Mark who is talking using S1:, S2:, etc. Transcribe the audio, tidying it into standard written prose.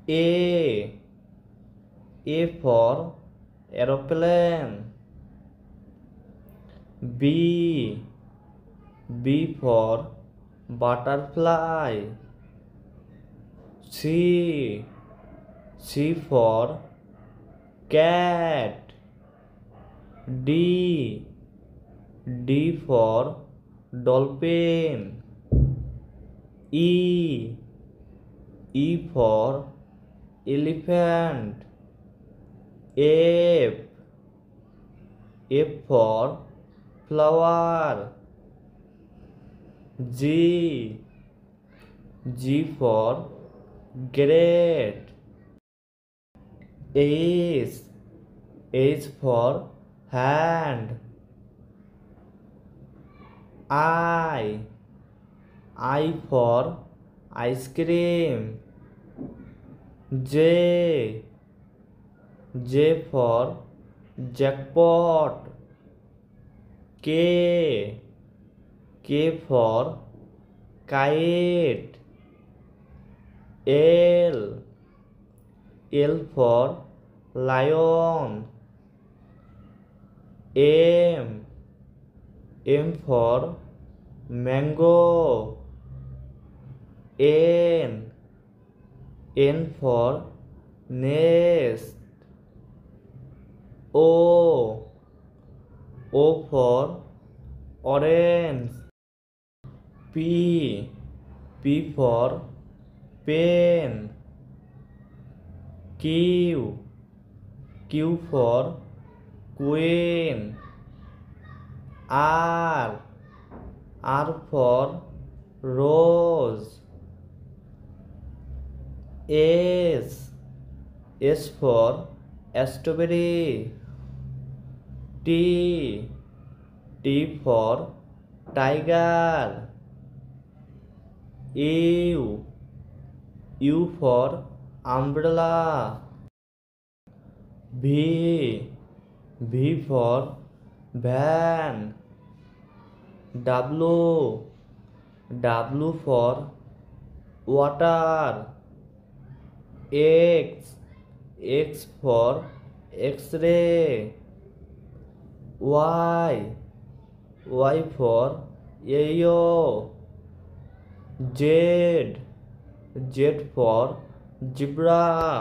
S1: A. A for aeroplane. B. B for butterfly. C. C for cat. D. D for dolphin. E. E for elephant. F. F for flower. G. G for great. H. H for hand. I. I for ice cream. J. J for jackpot. K. K for kite. L. L for lion. M. M for mango. N. N for nest. O. O for orange. P. P for pen. Q. Q for queen. R. R for rose. S. S for strawberry. T. T for tiger. U. U for umbrella. V. V for van. W. W for water. X. X for X-ray. Y. Y for yayo. Z. Z for zebra.